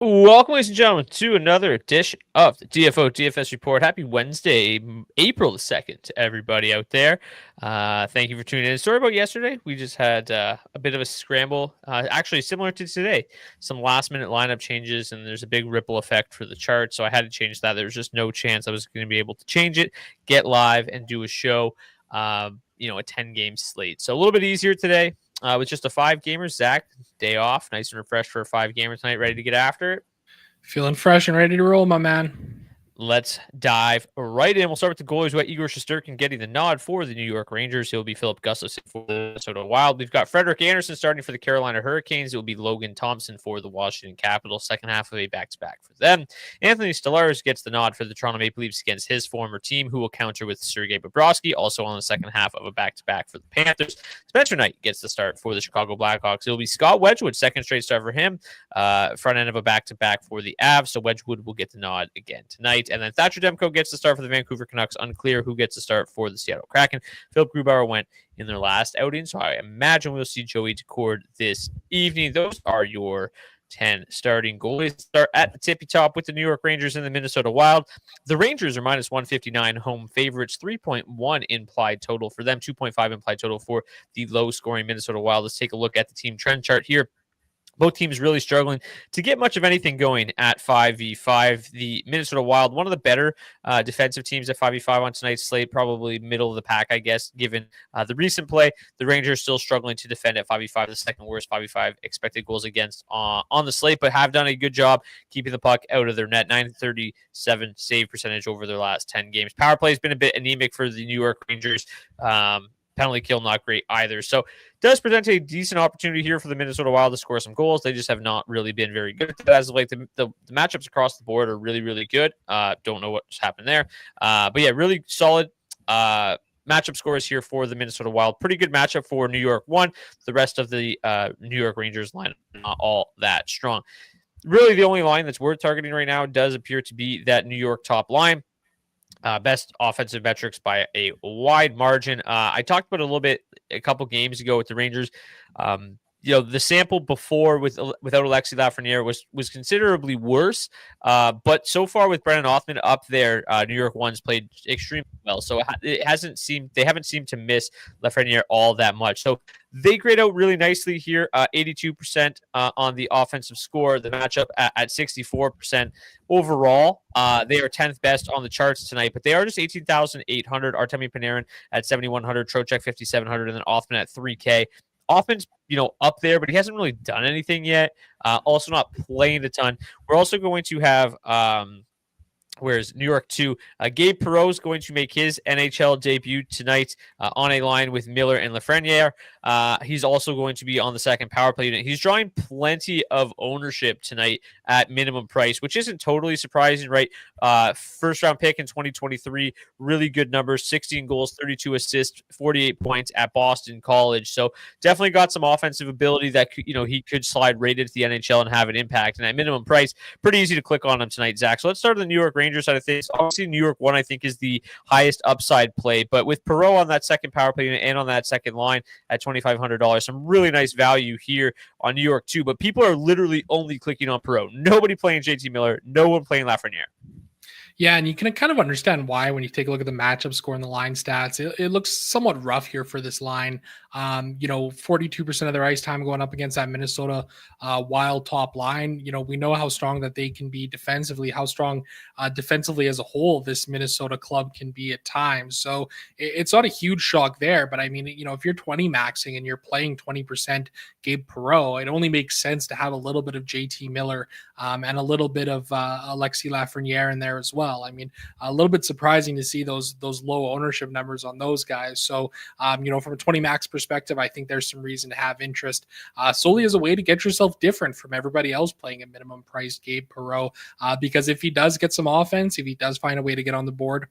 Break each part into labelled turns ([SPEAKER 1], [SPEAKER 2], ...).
[SPEAKER 1] Welcome, ladies and gentlemen, to another edition of the DFS Report. Happy Wednesday, April the 2nd, to everybody out there. Thank you for tuning in. Sorry about yesterday. We just had a bit of a scramble, actually similar to today. Some last-minute lineup changes, and there's a big ripple effect for the chart, so I had to change that. There was just no chance I was going to be able to change it, get live, and do a show, a 10-game slate. So a little bit easier today. With just a 5-gamer, Zach, day off, nice and refreshed for a 5-gamer tonight, ready to get after it.
[SPEAKER 2] Feeling fresh and ready to roll, my man.
[SPEAKER 1] Let's dive right in. We'll start with the goalies. We got Igor Shesterkin getting the nod for the New York Rangers. He'll be Philip Gustafsson for the Minnesota Wild. We've got Frederik Andersen starting for the Carolina Hurricanes. It will be Logan Thompson for the Washington Capitals. Second half of a back-to-back for them. Anthony Stolarz gets the nod for the Toronto Maple Leafs against his former team, who will counter with Sergei Bobrovsky, also on the second half of a back-to-back for the Panthers. Spencer Knight gets the start for the Chicago Blackhawks. It will be Scott Wedgwood, second straight start for him, front end of a back-to-back for the Avs. So Wedgwood will get the nod again tonight. And then Thatcher Demko gets the start for the Vancouver Canucks. Unclear who gets the start for the Seattle Kraken. Philip Grubauer went in their last outing, so I imagine we'll see Joey Daccord this evening. Those are your 10 starting goalies. Start at the tippy top with the New York Rangers and the Minnesota Wild. The Rangers are minus 159 home favorites, 3.1 implied total for them, 2.5 implied total for the low-scoring Minnesota Wild. Let's take a look at the team trend chart here. Both teams really struggling to get much of anything going at 5v5. The Minnesota Wild, one of the better defensive teams at 5v5 on tonight's slate, probably middle of the pack, I guess, given the recent play. The Rangers still struggling to defend at 5v5, the second worst 5v5 expected goals against on the slate, but have done a good job keeping the puck out of their net. 937 save percentage over their last 10 games. Power play has been a bit anemic for the New York Rangers. Penalty kill, not great either. So does present a decent opportunity here for the Minnesota Wild to score some goals. They just have not really been very good at that as of late. The matchups across the board are really, really good. Don't know what's happened there. But yeah, really solid matchup scores here for the Minnesota Wild. Pretty good matchup for New York 1. The rest of the New York Rangers line not all that strong. Really, the only line that's worth targeting right now does appear to be that New York top line. Best offensive metrics by a wide margin. I talked about it a little bit a couple games ago with the Rangers. The sample before without Alexis Lafreniere was considerably worse. But so far with Brennan Othmann up there, New York One's played extremely well. So they haven't seemed to miss Lafreniere all that much. So they grade out really nicely here, 82% on the offensive score. The matchup at 64% overall. They are 10th best on the charts tonight, but they are just 18,800. Artemi Panarin at 7,100, Trocheck 5,700, and then Othmann at 3K. Offense, up there, but he hasn't really done anything yet. Also not playing a ton. We're also going to have whereas New York 2, Gabe Perreault is going to make his NHL debut tonight on a line with Miller and Lafreniere. He's also going to be on the second power play unit. He's drawing plenty of ownership tonight at minimum price, which isn't totally surprising, right? First round pick in 2023, really good numbers, 16 goals, 32 assists, 48 points at Boston College. So definitely got some offensive ability that he could slide right into the NHL and have an impact. And at minimum price, pretty easy to click on him tonight, Zach. So let's start with the New York Rangers side of things. Obviously, New York 1, I think, is the highest upside play. But with Perreault on that second power play unit and on that second line at $2,500, some really nice value here on New York 2. But people are literally only clicking on Perreault. Nobody playing JT Miller. No one playing Lafreniere.
[SPEAKER 2] Yeah, and you can kind of understand why when you take a look at the matchup score and the line stats. It looks somewhat rough here for this line. 42% of their ice time going up against that Minnesota Wild top line. We know how strong that they can be defensively, how strong defensively as a whole this Minnesota club can be at times. So it's not a huge shock there. But I mean, if you're 20 maxing and you're playing 20% Gabe Perreault, it only makes sense to have a little bit of JT Miller and a little bit of Alexis Lafreniere in there as well. I mean, a little bit surprising to see those low ownership numbers on those guys. So, from a 20 max perspective, I think there's some reason to have interest solely as a way to get yourself different from everybody else playing a minimum priced Gabe Perreault. Because if he does get some offense, if he does find a way to get on the board,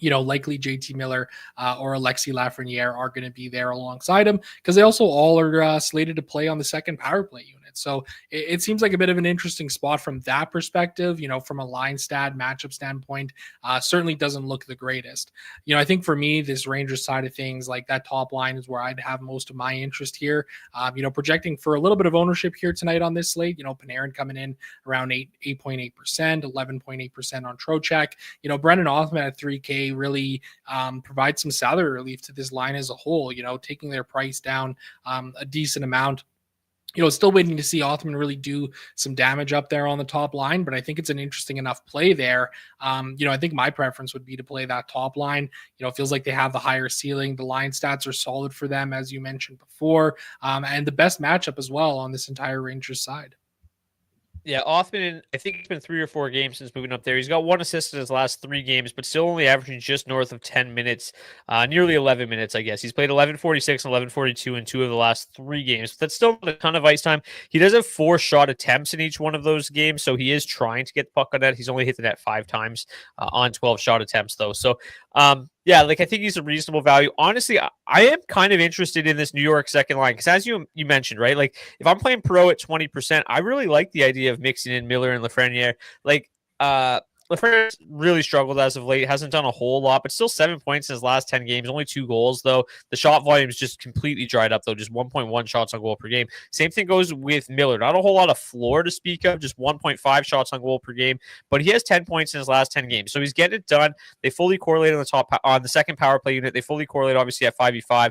[SPEAKER 2] likely JT Miller or Alexi Lafreniere are going to be there alongside him, because they also all are slated to play on the second power play unit. So it seems like a bit of an interesting spot from that perspective. From a line stat matchup standpoint, certainly doesn't look the greatest. I think for me, this Rangers side of things, like that top line is where I'd have most of my interest here. Projecting for a little bit of ownership here tonight on this slate. Panarin coming in around 8.8%, 11.8% on Trocheck. Brendan Othman at 3K really provides some salary relief to this line as a whole, taking their price down a decent amount. Still waiting to see Othman really do some damage up there on the top line, but I think it's an interesting enough play there. I think my preference would be to play that top line. It feels like they have the higher ceiling. The line stats are solid for them, as you mentioned before, and the best matchup as well on this entire Rangers side.
[SPEAKER 1] Yeah, Othman, I think it's been 3 or 4 games since moving up there. He's got 1 assist in his last 3 games, but still only averaging just north of 10 minutes, nearly 11 minutes, I guess. He's played 11:46 and 11:42 in 2 of the last 3 games. But that's still not a ton of ice time. He does have 4 shot attempts in each one of those games, so he is trying to get the puck on net. He's only hit the net 5 times on 12 shot attempts, though. So, yeah, I think he's a reasonable value. Honestly, I am kind of interested in this New York second line because, as you mentioned, right? If I'm playing pro at 20%, I really like the idea of mixing in Miller and Lafreniere. Lafreniere's really struggled as of late, hasn't done a whole lot, but still 7 points in his last 10 games, only 2 goals, though. The shot volume's just completely dried up, though, just 1.1 shots on goal per game. Same thing goes with Miller. Not a whole lot of floor to speak of, just 1.5 shots on goal per game, but he has 10 points in his last 10 games, so he's getting it done. They fully correlate on the second power play unit. They fully correlate, obviously, at 5v5.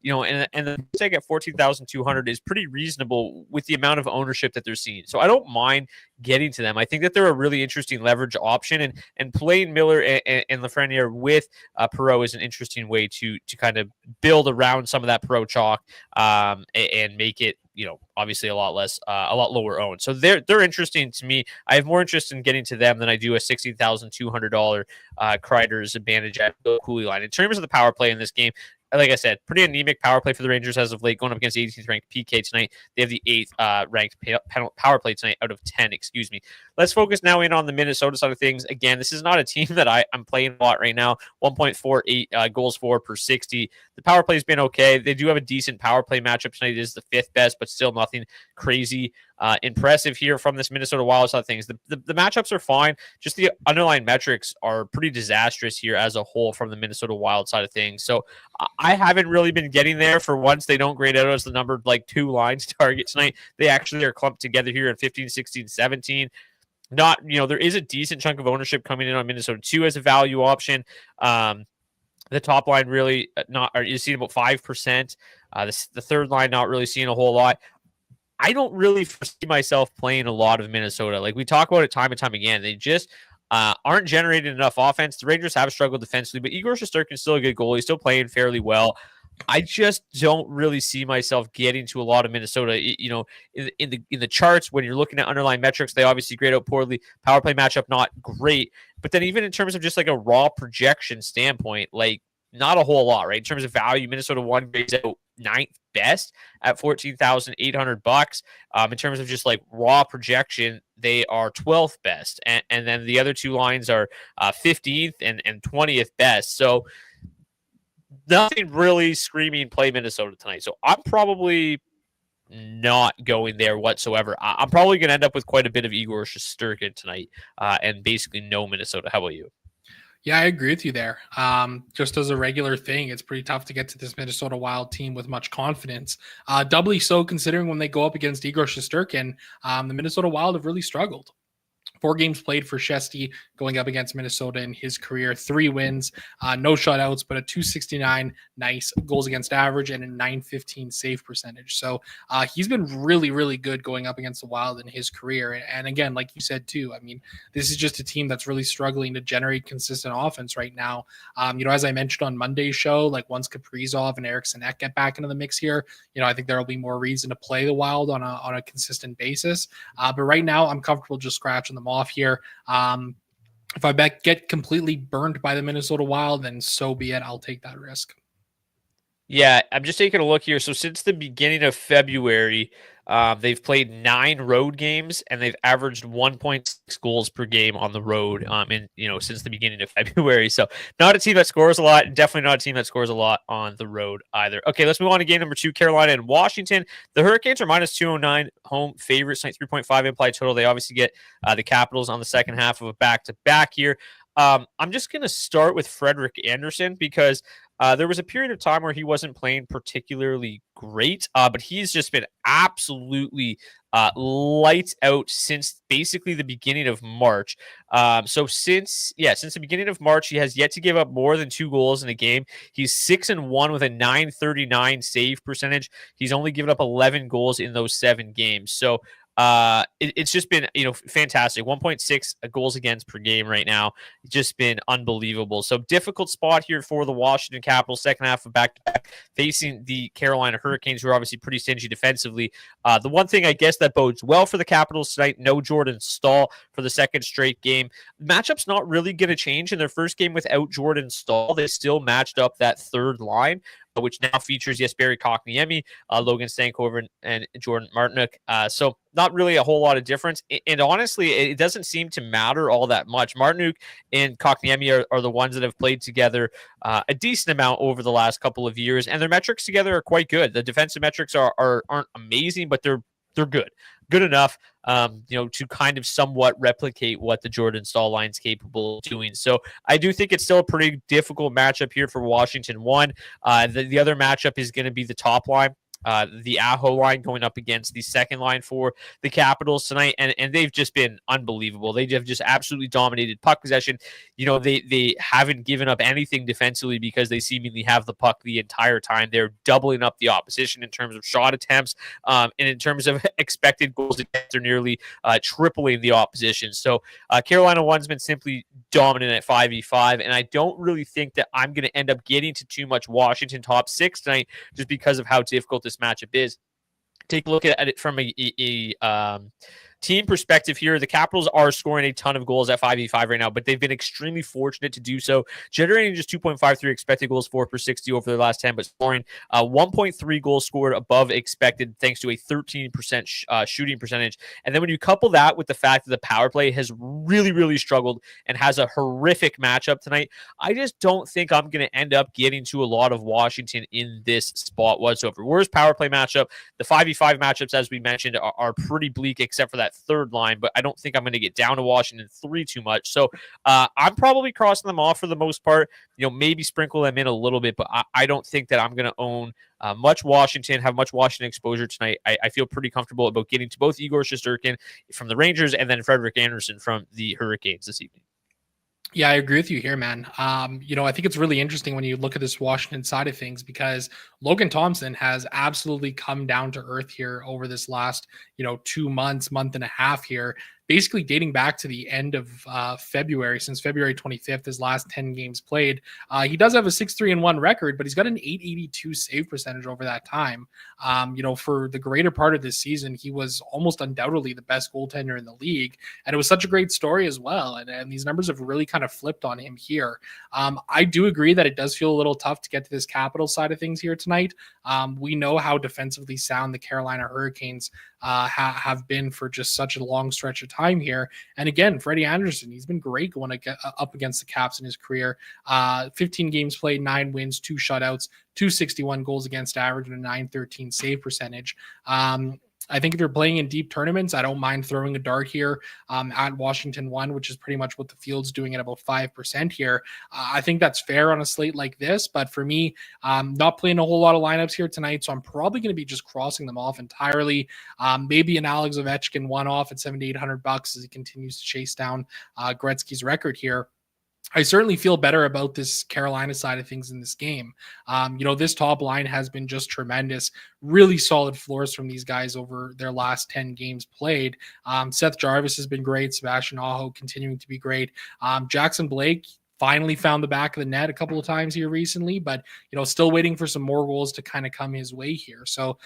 [SPEAKER 1] And the take at 14,200 is pretty reasonable with the amount of ownership that they're seeing. So I don't mind getting to them. I think that they're a really interesting leverage option, and playing Miller and Lafreniere with Perreault is an interesting way to kind of build around some of that Perreault chalk and make it, obviously a lot lower owned. So they're interesting to me. I have more interest in getting to them than I do a $16,200 Kreider's advantage at the Cooley line. In terms of the power play in this game, like I said, pretty anemic power play for the Rangers as of late, going up against the 18th ranked PK tonight. They have the 8th ranked power play tonight out of 10, excuse me. Let's focus now in on the Minnesota side of things. Again, this is not a team that I'm playing a lot right now. 1.48 goals for per 60. The power play has been okay. They do have a decent power play matchup tonight. It is the 5th best, but still nothing crazy impressive here from this Minnesota Wild side of things. The matchups are fine. Just the underlying metrics are pretty disastrous here as a whole from the Minnesota Wild side of things. So I haven't really been getting there. For once, they don't grade out as the number 2 lines target tonight. They actually are clumped together here at 15, 16, 17. Not, there is a decent chunk of ownership coming in on Minnesota 2 as a value option. The top line really is seeing about 5%. The third line not really seeing a whole lot. I don't really foresee myself playing a lot of Minnesota. We talk about it time and time again. They just aren't generating enough offense. The Rangers have struggled defensively, but Igor Shesterkin's still a good goalie. He's still playing fairly well. I just don't really see myself getting to a lot of Minnesota. In the charts, when you're looking at underlying metrics, they obviously grade out poorly. Power play matchup, not great. But then even in terms of just a raw projection standpoint, not a whole lot, right? In terms of value, Minnesota 1 grades out 9th best at $14,800. In terms of just raw projection, they are 12th best. And then the other 2 lines are 15th and 20th best. So nothing really screaming play Minnesota tonight. So I'm probably not going there whatsoever. I'm probably going to end up with quite a bit of Igor Shesterkin tonight and basically no Minnesota. How about you?
[SPEAKER 2] Yeah, I agree with you there. Just as a regular thing, it's pretty tough to get to this Minnesota Wild team with much confidence. Doubly so considering when they go up against Igor Shesterkin, the Minnesota Wild have really struggled. 4 games played for Shesty going up against Minnesota in his career. 3 wins, no shutouts, but a .269 nice goals against average and a .915 save percentage. So he's been really, really good going up against the Wild in his career. And again, like you said too, I mean, this is just a team that's really struggling to generate consistent offense right now. As I mentioned on Monday's show, once Kaprizov and Eriksson Ek get back into the mix here, I think there will be more reason to play the Wild on a consistent basis. But right now, I'm comfortable just scratching them off here. If I get completely burned by the Minnesota Wild, then so be it. I'll take that risk.
[SPEAKER 1] Yeah, I'm just taking a look here. So since the beginning of February, They've played 9 road games and they've averaged 1.6 goals per game on the road. Since the beginning of February. So not a team that scores a lot, and definitely not a team that scores a lot on the road either. Okay, let's move on to game number 2, Carolina and Washington. The Hurricanes are minus 209 home favorites, 3.5 implied total. They obviously get the Capitals on the second half of a back-to-back here. I'm just going to start with Frederik Andersen because there was a period of time where he wasn't playing particularly great, but he's just been absolutely lights out since basically the beginning of March. Since the beginning of March, he has yet to give up more than 2 goals in a game. He's 6-1 with a .939 save percentage. He's only given up 11 goals in those 7 games. So it's just been fantastic. 1.6 goals against per game right now. It's just been unbelievable. So difficult spot here for the Washington Capitals, second half of back-to-back, facing the Carolina Hurricanes, who are obviously pretty stingy defensively. The one thing I guess that bodes well for the Capitals tonight, no Jordan Staal for the second straight game. The matchup's not really going to change. In their first game without Jordan Staal, they still matched up that third line, which now features Jesperi Kotkaniemi, Logan Stankoven, and Jordan Martinook. So not really a whole lot of difference. And honestly, it doesn't seem to matter all that much. Martinook and Kotkaniemi are the ones that have played together a decent amount over the last couple of years, and their metrics together are quite good. The defensive metrics aren't amazing, but they're good enough, to kind of somewhat replicate what the Jordan Staal line's capable of doing. So I do think it's still a pretty difficult matchup here for Washington. The other matchup is going to be the top line. The Aho line going up against the second line for the Capitals tonight, and they've just been unbelievable. They have just absolutely dominated puck possession. They haven't given up anything defensively because they seemingly have the puck the entire time. They're doubling up the opposition in terms of shot attempts, and in terms of expected goals against, they're nearly tripling the opposition. So Carolina 1's been simply dominant at 5v5, and I don't really think that I'm going to end up getting to too much Washington top 6 tonight just because of how difficult this matchup is. Take a look at it from a team perspective here. The Capitals are scoring a ton of goals at 5v5 right now, but they've been extremely fortunate to do so, generating just 2.53 expected goals for per 60 over their last 10, but scoring 1.3 goals scored above expected thanks to a 13% shooting percentage. And then when you couple that with the fact that the power play has really, really struggled and has a horrific matchup tonight, I just don't think I'm going to end up getting to a lot of Washington in this spot whatsoever. Worst power play matchup. The 5v5 matchups, as we mentioned, are pretty bleak except for that third line, but I don't think I'm going to get down to Washington 3 too much. So I'm probably crossing them off for the most part, maybe sprinkle them in a little bit, but I don't think that I'm going to own much Washington, have much Washington exposure tonight. I feel pretty comfortable about getting to both Igor Shesterkin from the Rangers and then Frederik Andersen from the Hurricanes this evening.
[SPEAKER 2] Yeah, I agree with you here, man. I think it's really interesting when you look at this Washington side of things because Logan Thompson has absolutely come down to earth here over this last, 2 months, month and a half here, basically dating back to the end of February, since February 25th, his last 10 games played. He does have a 6-3-1 record, but he's got an 882 save percentage over that time. For the greater part of this season, he was almost undoubtedly the best goaltender in the league. And it was such a great story as well. And these numbers have really kind of flipped on him here. I do agree that it does feel a little tough to get to this Capital side of things here tonight. We know how defensively sound the Carolina Hurricanes have been for just such a long stretch of time here. And again, Freddie Andersen, he's been great going up against the Caps in his career. 15 games played, 9 wins, 2 shutouts, 261 goals against average, and a .913 save percentage. I think if you're playing in deep tournaments, I don't mind throwing a dart here at Washington 1, which is pretty much what the field's doing at about 5% here. I think that's fair on a slate like this, but for me, not playing a whole lot of lineups here tonight, so I'm probably going to be just crossing them off entirely. Maybe an Alex Ovechkin one-off at $7,800 as he continues to chase down Gretzky's record here. I certainly feel better about this Carolina side of things in this game. This top line has been just tremendous. Really solid floors from these guys over their last 10 games played. Seth Jarvis has been great. Sebastian Aho continuing to be great. Jackson Blake, finally found the back of the net a couple of times here recently, but still waiting for some more goals to kind of come his way here. So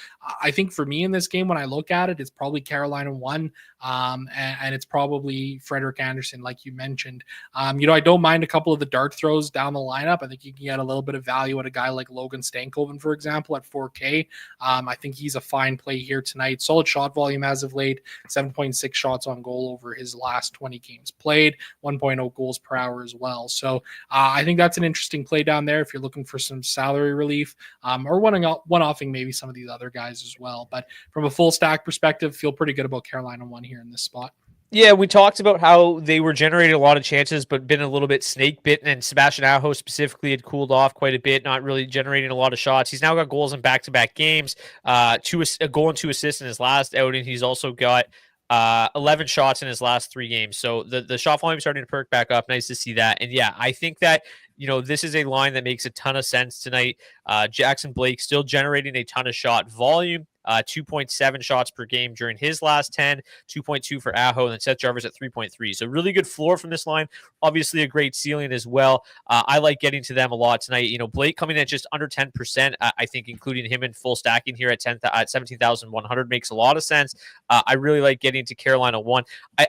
[SPEAKER 2] I think for me in this game, when I look at it, it's probably Carolina 1, and it's probably Frederik Andersen, like you mentioned. I don't mind a couple of the dart throws down the lineup. I think you can get a little bit of value at a guy like Logan Stankoven, for example, at 4K. I think he's a fine play here tonight. Solid shot volume as of late, 7.6 shots on goal over his last 20 games played, 1.0 goals per hour as well. So I think that's an interesting play down there if you're looking for some salary relief, or one-offing maybe some of these other guys as well. But from a full stack perspective, feel pretty good about Carolina 1 here in this spot.
[SPEAKER 1] Yeah, we talked about how they were generating a lot of chances, but been a little bit snake bitten. And Sebastian Aho specifically had cooled off quite a bit, not really generating a lot of shots. He's now got goals in back-to-back games, a goal and 2 assists in his last outing. He's also got 11 shots in his last 3 games. So the shot volume starting to perk back up. Nice to see that. And yeah, I think that this is a line that makes a ton of sense tonight. Jackson Blake still generating a ton of shot volume. 2.7 shots per game during his last 10, 2.2 for Aho, and then Seth Jarvis at 3.3. So really good floor from this line. Obviously a great ceiling as well. I like getting to them a lot tonight. Blake coming at just under 10%. I think including him in full stacking here at 17,100 makes a lot of sense. I really like getting to Carolina 1.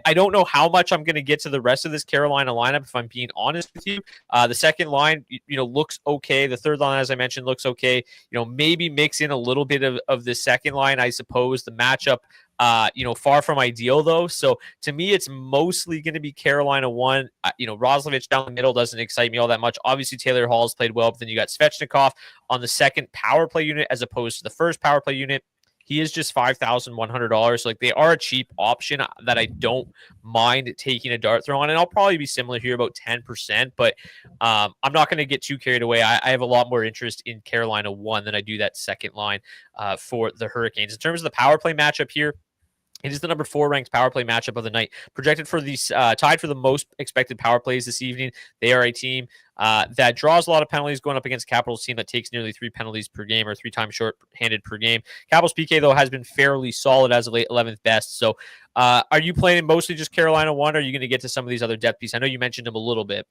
[SPEAKER 1] I don't know how much I'm going to get to the rest of this Carolina lineup, if I'm being honest with you. The second line, looks okay. The third line, as I mentioned, looks okay. Maybe mix in a little bit of the second line, I suppose. The matchup, far from ideal though. So to me, it's mostly going to be Carolina 1. Roslovic down the middle doesn't excite me all that much. Obviously, Taylor Hall's played well, but then you got Svechnikov on the second power play unit as opposed to the first power play unit. He is just $5,100. Like, they are a cheap option that I don't mind taking a dart throw on. And I'll probably be similar here, about 10%. But I'm not going to get too carried away. I have a lot more interest in Carolina 1 than I do that second line for the Hurricanes. In terms of the power play matchup here, it is the number 4 ranked power play matchup of the night. Projected for these, tied for the most expected power plays this evening. They are a team that draws a lot of penalties, going up against Capitals team that takes nearly 3 penalties per game, or 3 times short-handed per game. Capitals PK, though, has been fairly solid as of late, 11th best. So are you playing mostly just Carolina 1, or are you going to get to some of these other depth pieces? I know you mentioned them a little bit.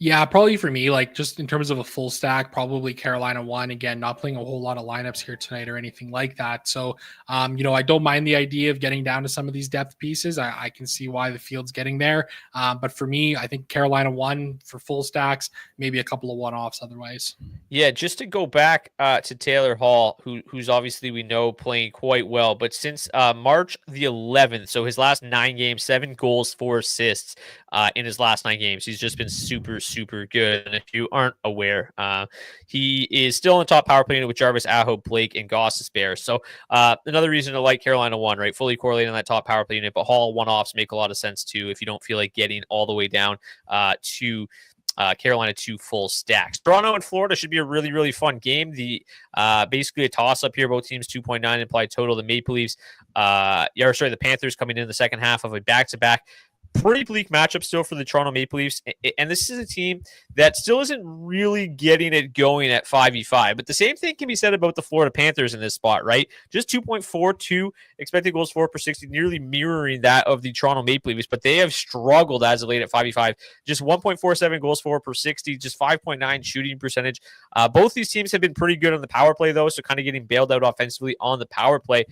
[SPEAKER 2] Yeah, probably for me, like just in terms of a full stack, probably Carolina 1. Again, not playing a whole lot of lineups here tonight or anything like that. So, I don't mind the idea of getting down to some of these depth pieces. I can see why the field's getting there. But for me, I think Carolina 1 for full stacks, maybe a couple of one-offs otherwise.
[SPEAKER 1] Yeah, just to go back to Taylor Hall, who's obviously we know playing quite well, but since March the 11th, so his last 9 games, 7 goals, 4 assists in his last 9 games. He's just been super good. And if you aren't aware, he is still in the top power play unit with Jarvis, Aho, Blake, and Gostisbehere. So another reason to like Carolina 1, right? Fully correlated on that top power play unit, but Hall one-offs make a lot of sense too if you don't feel like getting all the way down to Carolina 2 full stacks. Toronto and Florida should be a really fun game. The basically a toss-up here. Both teams 2.9 implied total. The Maple Leafs, the Panthers coming in the second half of a back-to-back. Pretty bleak matchup still for the Toronto Maple Leafs. And this is a team that still isn't really getting it going at 5v5. But the same thing can be said about the Florida Panthers in this spot, right? Just 2.42 expected goals for per 60, nearly mirroring that of the Toronto Maple Leafs. But they have struggled as of late at 5v5. Just 1.47 goals for per 60, just 5.9 shooting percentage. Both these teams have been pretty good on the power play, though, so kind of getting bailed out offensively on the power play.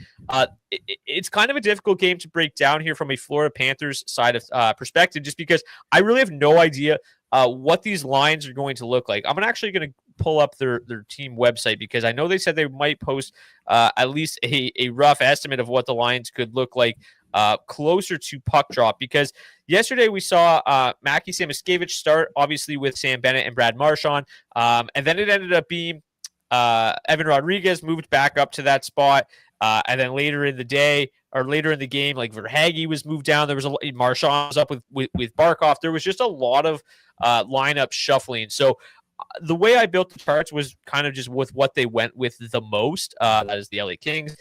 [SPEAKER 1] It's kind of a difficult game to break down here from a Florida Panthers side of perspective, just because I really have no idea what these lines are going to look like. I'm actually going to pull up their team website, because I know they said they might post at least a rough estimate of what the lines could look like closer to puck drop, because yesterday we saw Mackie Samoskevich start, obviously with Sam Bennett and Brad Marchand, and then it ended up being Evan Rodriguez moved back up to that spot. And then later in the day, or later in the game, like Verhaeghe was moved down. There was Marchand was up with Barkov. There was just a lot of lineup shuffling. So the way I built the charts was kind of just with what they went with the most. That is the LA Kings.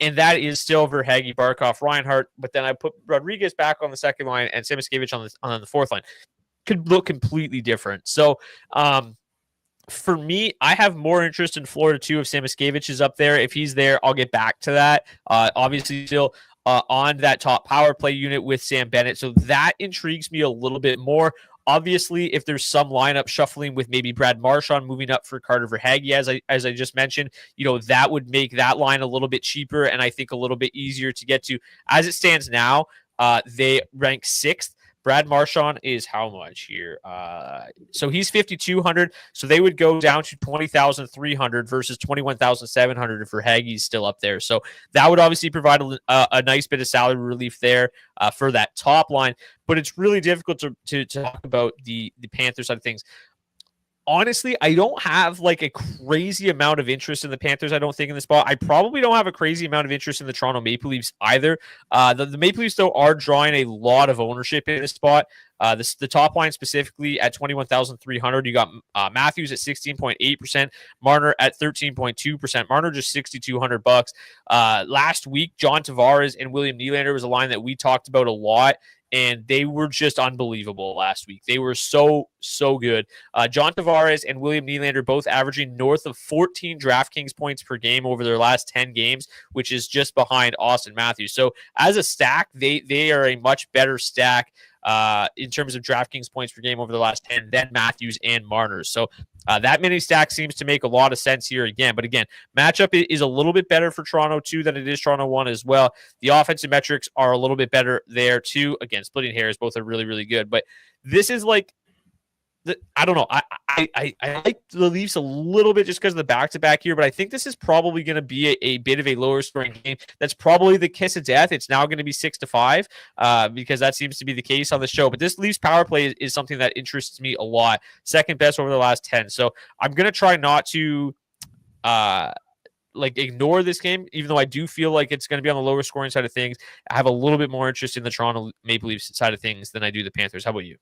[SPEAKER 1] And that is still Verhaeghe, Barkov, Reinhart. But then I put Rodriguez back on the second line and Samoskevich on the fourth line. Could look completely different. So, for me, I have more interest in Florida 2 if Samoskevich is up there. If he's there, I'll get back to that. Obviously, still on that top power play unit with Sam Bennett. So that intrigues me a little bit more. Obviously, if there's some lineup shuffling with maybe Brad Marchand moving up for Carter Verhaeghe, as I just mentioned, that would make that line a little bit cheaper and I think a little bit easier to get to. As it stands now, they rank 6th. Brad Marchand is how much here? So he's 5,200. So they would go down to 20,300 versus 21,700 if Verhaeghe's still up there. So that would obviously provide a nice bit of salary relief there for that top line. But it's really difficult to talk about the Panthers side of things. Honestly, I don't have like a crazy amount of interest in the Panthers, I don't think, in this spot. I probably don't have a crazy amount of interest in the Toronto Maple Leafs either. The Maple Leafs, though, are drawing a lot of ownership in this spot. The top line specifically at 21,300. You got Matthews at 16.8%, Marner at 13.2%. Marner just $6,200. Last week, John Tavares and William Nylander was a line that we talked about a lot. And they were just unbelievable last week. They were so good. John Tavares and William Nylander both averaging north of 14 DraftKings points per game over their last 10 games, which is just behind Austin Matthews. So as a stack, they are a much better stack in terms of DraftKings points per game over the last 10 than Matthews and Marner. So that mini stack seems to make a lot of sense here again. But again, matchup is a little bit better for Toronto 2 than it is Toronto 1 as well. The offensive metrics are a little bit better there too. Again, splitting hairs, both are really, really good. But this is like, I don't know. I like the Leafs a little bit just because of the back-to-back here, but I think this is probably going to be a bit of a lower scoring game. That's probably the kiss of death. It's now going to be 6-5 because that seems to be the case on the show. But this Leafs power play is something that interests me a lot. Second best over the last 10. So I'm going to try not to ignore this game, even though I do feel like it's going to be on the lower scoring side of things. I have a little bit more interest in the Toronto Maple Leafs side of things than I do the Panthers. How about you?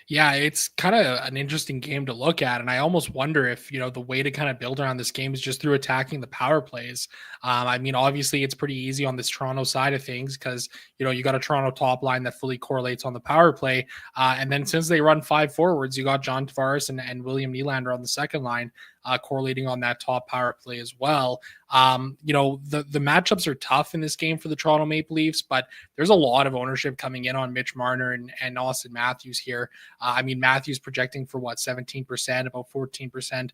[SPEAKER 2] Yeah, it's kind of an interesting game to look at. And I almost wonder if, the way to kind of build around this game is just through attacking the power plays. I mean, obviously it's pretty easy on this Toronto side of things because, you got a Toronto top line that fully correlates on the power play. And then since they run 5 forwards, you got John Tavares and William Nylander on the second line. Correlating on that top power play as well. The matchups are tough in this game for the Toronto Maple Leafs, but there's a lot of ownership coming in on Mitch Marner and Austin Matthews here. I mean, Matthews projecting for 17%, about 14%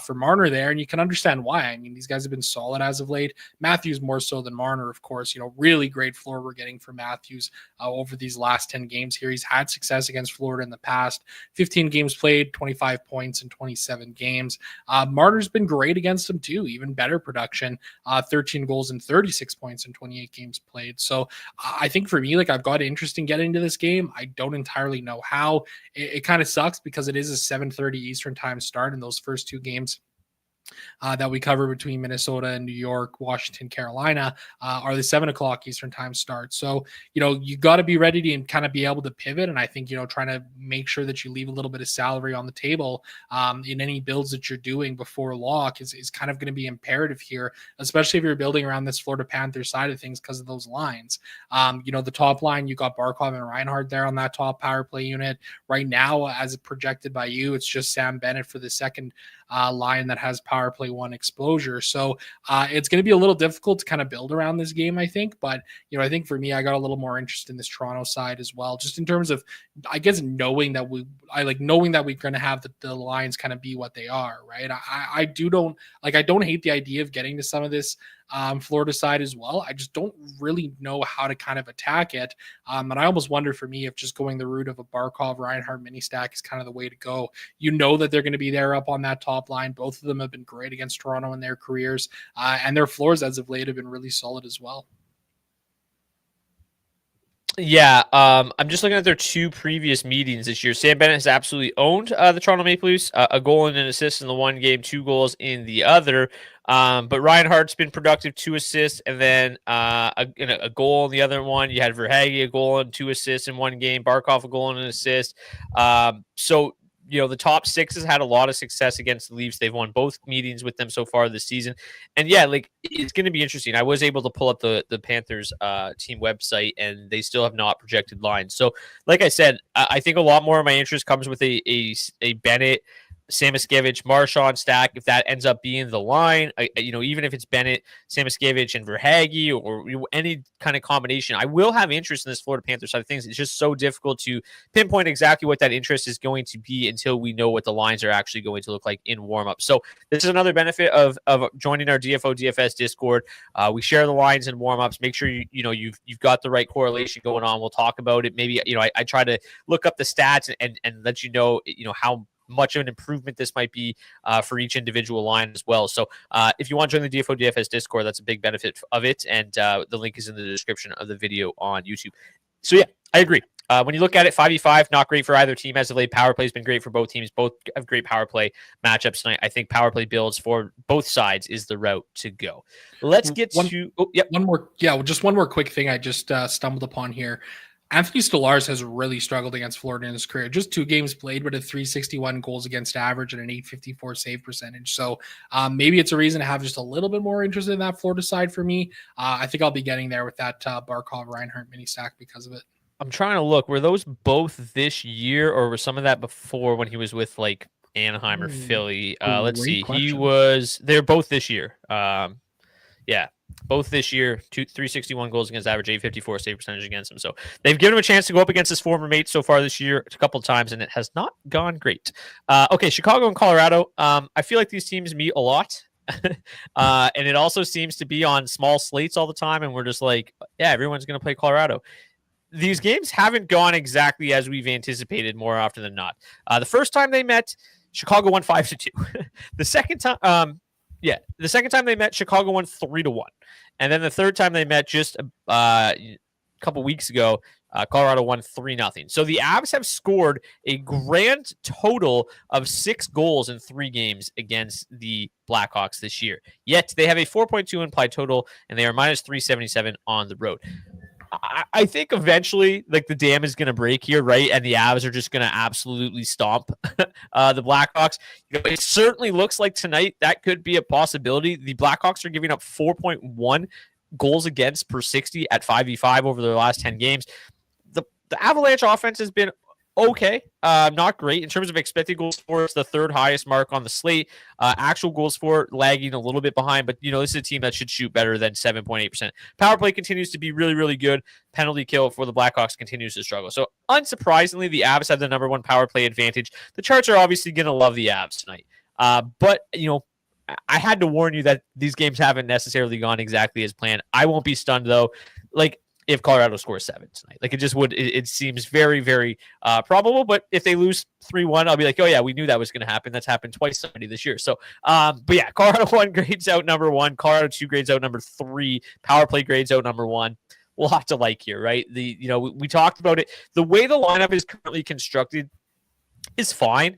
[SPEAKER 2] for Marner there, and you can understand why. I mean, these guys have been solid as of late. Matthews more so than Marner, of course. Really great floor we're getting for Matthews over these last 10 games here. He's had success against Florida in the past. 15 games played, 25 points in 27 games. Marner's been great against him too, even better production, 13 goals and 36 points in 28 games played. So I think for me, I've got interest in getting into this game. I don't entirely know how. It kind of sucks because it is a 7:30 Eastern time start in those first 2 games. That we cover between Minnesota and New York, Washington, Carolina, are the 7 o'clock Eastern time start. So, you got to be ready to kind of be able to pivot. And I think, trying to make sure that you leave a little bit of salary on the table in any builds that you're doing before lock is kind of going to be imperative here, especially if you're building around this Florida Panthers side of things because of those lines. The top line, you got Barkov and Reinhart there on that top power play unit. Right now, as projected by you, it's just Sam Bennett for the second line that has power play 1 exposure. So it's going to be a little difficult to kind of build around this game, I think. But, I think for me, I got a little more interest in this Toronto side as well, just in terms of, I guess, knowing that we're going to have the lines kind of be what they are, right? I don't hate the idea of getting to some of this Florida side as well. I just don't really know how to kind of attack it. And I almost wonder for me if just going the route of a Barkov Reinhardt mini stack is kind of the way to go. That they're going to be there up on that top line. Both of them have been great against Toronto in their careers, and their floors as of late have been really solid as well.
[SPEAKER 1] Yeah, I'm just looking at their 2 previous meetings this year. Sam Bennett has absolutely owned the Toronto Maple Leafs, a goal and an assist in the one game, 2 goals in the other. But Reinhardt's been productive, 2 assists, and then a goal in the other one. You had Verhaeghe, a goal and 2 assists in one game. Barkov, a goal and an assist. So the top 6 has had a lot of success against the Leafs. They've won both meetings with them so far this season. And yeah, it's going to be interesting. I was able to pull up the Panthers team website, and they still have not projected lines. So like I said, I think a lot more of my interest comes with a Bennett Samoskevich, Marchand stack, if that ends up being the line, even if it's Bennett, Samoskevich, and Verhaeghe or any kind of combination, I will have interest in this Florida Panthers side of things. It's just so difficult to pinpoint exactly what that interest is going to be until we know what the lines are actually going to look like in warm-up. So this is another benefit of joining our DFO DFS Discord. We share the lines in warm-ups. Make sure you've got the right correlation going on. We'll talk about it. Maybe I try to look up the stats and let you know how much of an improvement this might be for each individual line as well. So if you want to join the DFO DFS Discord, that's a big benefit of it. And the link is in the description of the video on YouTube. So yeah, I agree. When you look at it, 5v5, not great for either team as of late. Power play has been great for both teams. Both have great power play matchups tonight. I think power play builds for both sides is the route to go. Let's get
[SPEAKER 2] one more quick thing I just stumbled upon here. Anthony Stolarz has really struggled against Florida in his career. Just 2 games played, but a 361 goals against average and an 854 save percentage. So maybe it's a reason to have just a little bit more interest in that Florida side for me. I think I'll be getting there with that Barkov Reinhart mini stack because of it.
[SPEAKER 1] I'm trying to look. Were those both this year, or was some of that before when he was with like Anaheim or Philly? Let's see.
[SPEAKER 2] Question.
[SPEAKER 1] They're both this year. Yeah. Both this year, 361 goals against average, 854 save percentage against him. So they've given him a chance to go up against his former mate so far this year a couple of times, and it has not gone great. Okay, Chicago and Colorado. I feel like these teams meet a lot. And it also seems to be on small slates all the time, and we're just like, yeah, everyone's going to play Colorado. These games haven't gone exactly as we've anticipated more often than not. The first time they met, Chicago won 5-2. The second time, the second time they met, Chicago won 3-1. And then the third time they met just a couple weeks ago, Colorado won 3-0. So the Avs have scored a grand total of 6 goals in 3 games against the Blackhawks this year. Yet they have a 4.2 implied total, and they are minus 377 on the road. I think eventually, like, the dam is going to break here, right? And the Avs are just going to absolutely stomp the Blackhawks. It certainly looks like tonight that could be a possibility. The Blackhawks are giving up 4.1 goals against per 60 at 5v5 over their last 10 games. The Avalanche offense has been okay, not great in terms of expected goals for. It's the 3rd highest mark on the slate. Actual goals for lagging a little bit behind, but this is a team that should shoot better than 7.8%. Power play continues to be really, really good. Penalty kill for the Blackhawks continues to struggle. So unsurprisingly, the Avs have the number 1 power play advantage. The Charts are obviously going to love the Avs tonight, but I had to warn you that these games haven't necessarily gone exactly as planned. I won't be stunned though. If Colorado scores 7 tonight, it just would. It seems very, very probable. But if they lose 3-1, I'll be like, oh yeah, we knew that was going to happen. That's happened twice already this year. So, but yeah, Colorado 1 grades out number 1. Colorado 2 grades out number 3. Power play grades out number 1. We'll have to like here, right? We talked about it. The way the lineup is currently constructed is fine.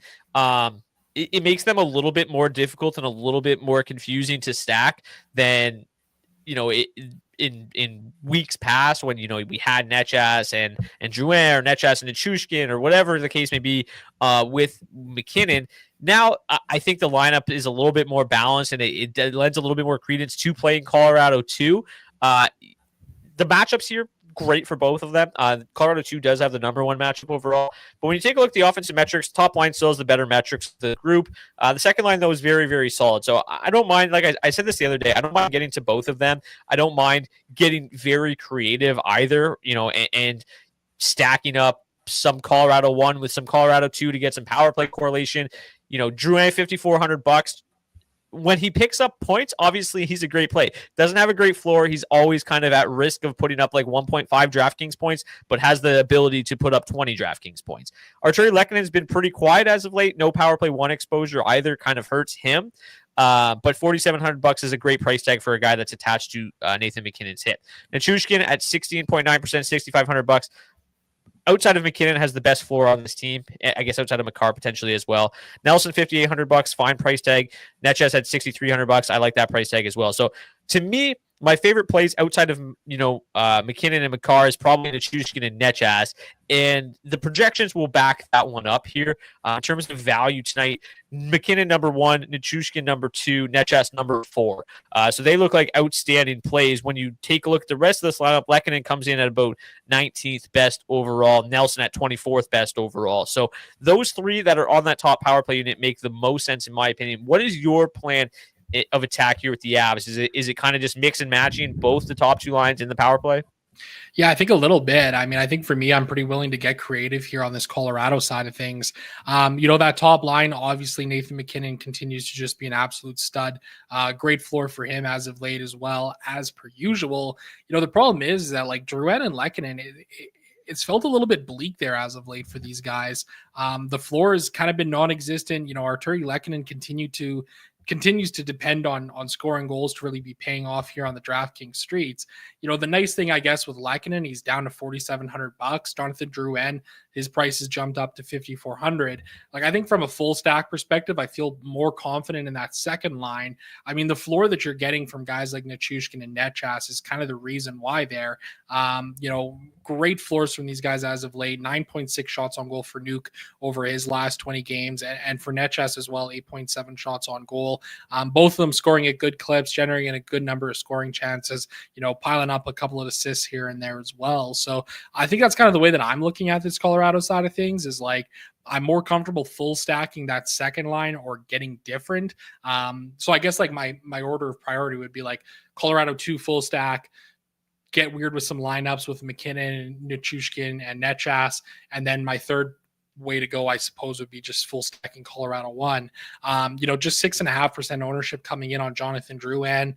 [SPEAKER 1] It makes them a little bit more difficult and a little bit more confusing to stack than in weeks past when we had Netchas and Drouin or Netchas and Nichushkin or whatever the case may be with McKinnon. Now I think the lineup is a little bit more balanced and it lends a little bit more credence to playing Colorado too. The matchups here, great for both of them. Colorado 2 does have the number 1 matchup overall. But when you take a look at the offensive metrics, top line still has the better metrics of the group. The second line, though, is very, very solid. So I don't mind, like I said this the other day, I don't mind getting to both of them. I don't mind getting very creative either, and stacking up some Colorado 1 with some Colorado 2 to get some power play correlation. Drouin, $5,400. When he picks up points, obviously he's a great play. Doesn't have a great floor. He's always kind of at risk of putting up like 1.5 DraftKings points, but has the ability to put up 20 DraftKings points. Arturi Lehkonen's been pretty quiet as of late. No power play 1 exposure either, kind of hurts him. But $4,700 is a great price tag for a guy that's attached to Nathan McKinnon's hit. Nichushkin at 16.9%, $6,500. Outside of McKinnon has the best floor on this team. I guess outside of McCarr potentially as well. Nelson, $5,800, fine price tag. Netchas at $6,300. I like that price tag as well. So to me, my favorite plays outside of, McKinnon and McCarr is probably Nichushkin and Netchas. And the projections will back that one up here. In terms of value tonight, McKinnon number 1, Nichushkin number 2, Netchas number 4. So they look like outstanding plays. When you take a look at the rest of this lineup, Lehkonen comes in at about 19th best overall, Nelson at 24th best overall. So those three that are on that top power play unit make the most sense, in my opinion. What is your plan of attack here with the Avs? Is it kind of just mix and matching both the top two lines in the power play?
[SPEAKER 2] Yeah, I think a little bit. I mean, I think for me, I'm pretty willing to get creative here on this Colorado side of things. That top line, obviously, Nathan McKinnon continues to just be an absolute stud. Great floor for him as of late as well, as per usual. The problem is that like Drouin and Lehkonen, it's felt a little bit bleak there as of late for these guys. The floor has kind of been non-existent. Arturi Lehkonen continues to depend on scoring goals to really be paying off here on the DraftKings streets. The nice thing, I guess, with Lehkonen, he's down to $4,700. Jonathan Drouin, his price has jumped up to $5,400. Like, I think from a full stack perspective, I feel more confident in that second line. I mean, the floor that you're getting from guys like Nichushkin and Netchas is kind of the reason why there. Great floors from these guys as of late. 9.6 shots on goal for Nuke over his last 20 games, and for Netchas as well, 8.7 shots on goal. Both of them scoring at good clips, generating a good number of scoring chances, piling up a couple of assists here and there as well. So I think that's kind of the way that I'm looking at this Colorado side of things, is like, I'm more comfortable full stacking that second line or getting different. So I guess like my order of priority would be like Colorado 2 full stack, get weird with some lineups with McKinnon, Nichushkin, and Netchas. And then my third way to go, I suppose, would be just full stacking Colorado 1. Just 6.5% ownership coming in on Jonathan Drouin.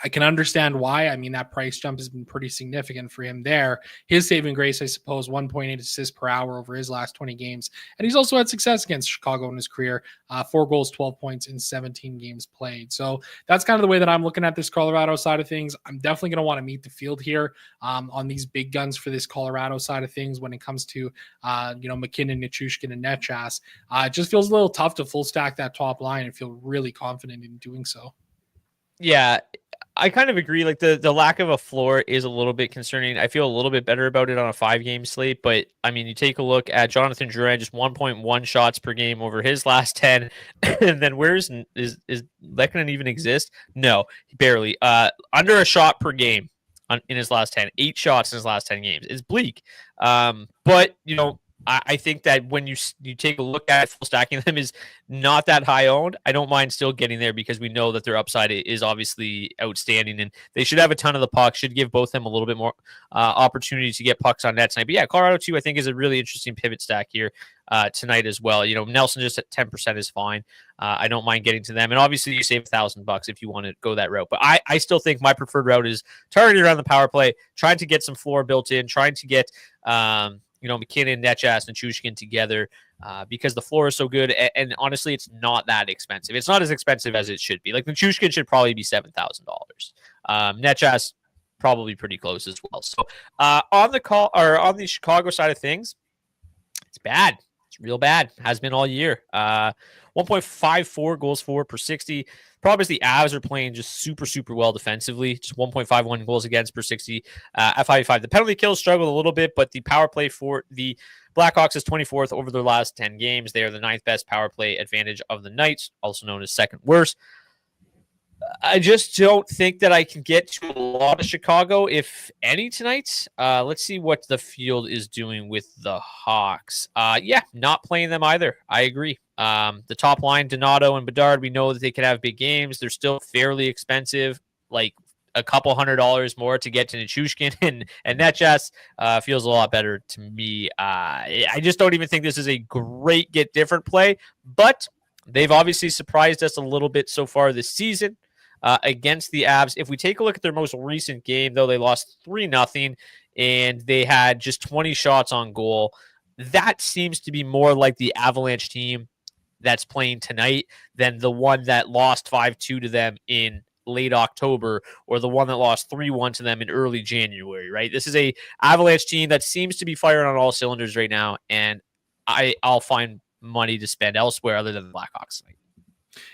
[SPEAKER 2] I can understand why. I mean, that price jump has been pretty significant for him there. His saving grace, I suppose, 1.8 assists per hour over his last 20 games. And he's also had success against Chicago in his career. 4 goals, 12 points in 17 games played. So that's kind of the way that I'm looking at this Colorado side of things. I'm definitely going to want to meet the field here on these big guns for this Colorado side of things when it comes to, McKinnon, Nichushkin, and Netchas. It just feels a little tough to full stack that top line and feel really confident in doing so.
[SPEAKER 1] Yeah, I kind of agree. Like the lack of a floor is a little bit concerning. I feel a little bit better about it on a 5-game slate, but I mean, you take a look at Jonathan Drouin, just 1.1 shots per game over his last 10, and then is Lehkonen even exist? No, barely. Under a shot per game in his last 10, 8 shots in his last 10 games. It's bleak. But I think that when you take a look at it, full stacking them is not that high owned. I don't mind still getting there because we know that their upside is obviously outstanding, and they should have a ton of the puck, should give both them a little bit more opportunity to get pucks on net tonight. But yeah, Colorado 2, I think, is a really interesting pivot stack here tonight as well. Nelson just at 10% is fine. I don't mind getting to them. And obviously you save $1,000 if you want to go that route. But I still think my preferred route is targeting around the power play, trying to get some floor built in, trying to get McKinnon, Netchas, and Nichushkin together because the floor is so good. And honestly, it's not that expensive. It's not as expensive as it should be. Like Nichushkin should probably be $7,000. Netchas probably pretty close as well. So on the Chicago side of things, it's bad. It's real bad. Has been all year. 1.54 goals for per 60. Problem is the Avs are playing just super, super well defensively. Just 1.51 goals against per 60 at 5.5. The penalty kills struggled a little bit, but the power play for the Blackhawks is 24th over their last 10 games. They are the 9th best power play advantage of the Knights, also known as second worst. I just don't think that I can get to a lot of Chicago, if any, tonight. Let's see what the field is doing with the Hawks. Not playing them either. I agree. The top line, Donato and Bedard, we know that they can have big games. They're still fairly expensive, like a couple $100 more to get to Nichushkin and Netchas feels a lot better to me. I just don't even think this is a great get different play, but they've obviously surprised us a little bit so far this season. Against the Avs. If we take a look at their most recent game, though, they lost 3-0, and they had just 20 shots on goal. That seems to be more like the Avalanche team that's playing tonight than the one that lost 5-2 to them in late October, or the one that lost 3-1 to them in early January, right? This is a Avalanche team that seems to be firing on all cylinders right now, and I'll find money to spend elsewhere other than the Blackhawks tonight.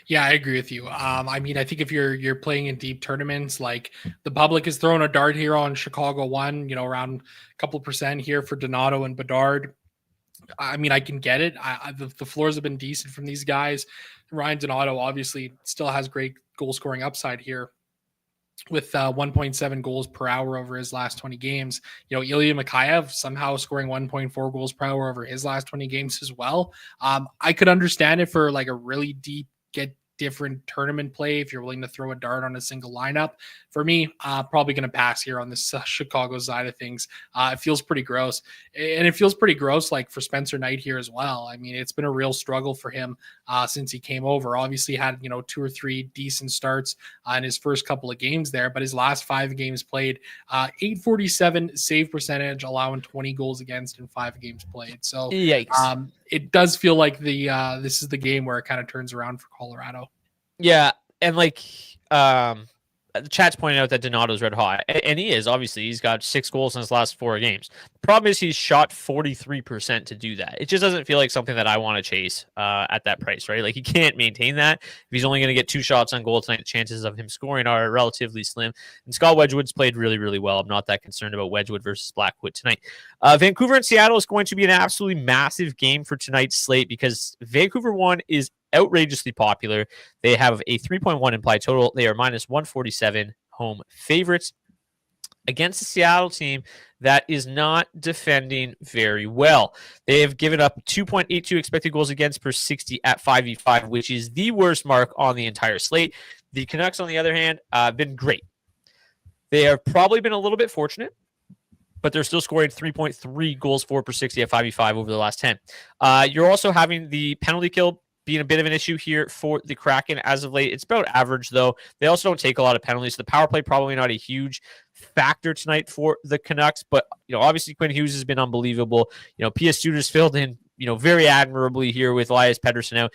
[SPEAKER 2] Yeah, I agree with you. I mean, I think if you're playing in deep tournaments, like the public is throwing a dart here on Chicago one, around a couple percent here for Donato and Bedard. I mean, I can get it. The floors have been decent from these guys. Ryan Donato obviously still has great goal scoring upside here with 1.7 goals per hour over his last 20 games. Ilya Mikheyev somehow scoring 1.4 goals per hour over his last 20 games as well. I could understand it for like a really deep, get different tournament play if you're willing to throw a dart on a single lineup. For me, probably going to pass here on this Chicago side of things. It feels pretty gross. And it feels pretty gross like for Spencer Knight here as well. I mean, it's been a real struggle for him since he came over. Obviously had, 2 or 3 decent starts in his first couple of games there, but his last 5 games played, 847 save percentage, allowing 20 goals against in 5 games played. So
[SPEAKER 1] Yikes.
[SPEAKER 2] it does feel like this is the game where it kind of turns around for Colorado.
[SPEAKER 1] Yeah, and the chat's pointing out that Donato's red hot, and he is. Obviously, he's got 6 goals in his last 4 games. The problem is he's shot 43% to do that. It just doesn't feel like something that I want to chase at that price, right? Like, he can't maintain that. If he's only going to get 2 shots on goal tonight, the chances of him scoring are relatively slim. And Scott Wedgwood's played really, really well. I'm not that concerned about Wedgwood versus Blackwood tonight. Vancouver and Seattle is going to be an absolutely massive game for tonight's slate because Vancouver 1 is outrageously popular. They have a 3.1 implied total. They are minus 147 home favorites against the Seattle team that is not defending very well. They have given up 2.82 expected goals against per 60 at 5v5, which is the worst mark on the entire slate. The Canucks, on the other hand, have been great. They have probably been a little bit fortunate, but they're still scoring 3.3 goals for per 60 at 5v5 over the last 10. You're also having the penalty kill being a bit of an issue here for the Kraken as of late. It's about average, though. They also don't take a lot of penalties. The power play probably not a huge factor tonight for the Canucks, but obviously Quinn Hughes has been unbelievable. P.S. Suter's filled in very admirably here with Elias Pettersson out.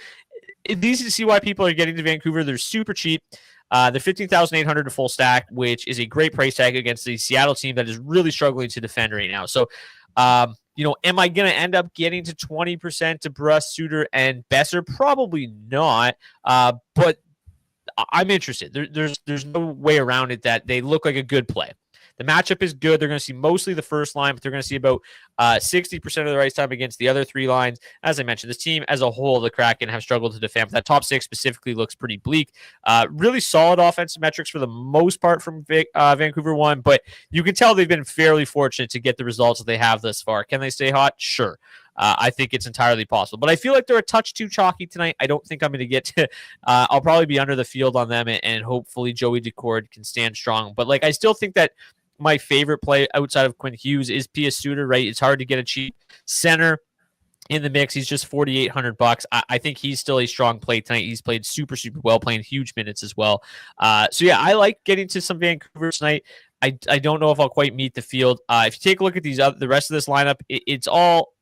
[SPEAKER 1] It's easy to see why people are getting to Vancouver. They're super cheap. They're $15,800 to full stack, which is a great price tag against the Seattle team that is really struggling to defend right now. So, am I going to end up getting to 20% to Bruss, Suter, and Besser? Probably not. But I'm interested. There's no way around it that they look like a good play. The matchup is good. They're going to see mostly the first line, but they're going to see about 60% of their ice time against the other 3 lines. As I mentioned, this team as a whole, the Kraken, have struggled to defend. But that top 6 specifically looks pretty bleak. Really solid offensive metrics for the most part from Vancouver 1, but you can tell they've been fairly fortunate to get the results that they have thus far. Can they stay hot? Sure. I think it's entirely possible. But I feel like they're a touch too chalky tonight. I don't think I'm going to get to I'll probably be under the field on them, and hopefully Joey Decord can stand strong. But I still think that my favorite play outside of Quinn Hughes is P.S. Suter, right? It's hard to get a cheap center in the mix. He's just $4,800. I think he's still a strong play tonight. He's played super, super well, playing huge minutes as well. So yeah, I like getting to some Vancouver tonight. I don't know if I'll quite meet the field. If you take a look at the rest of this lineup, it's all,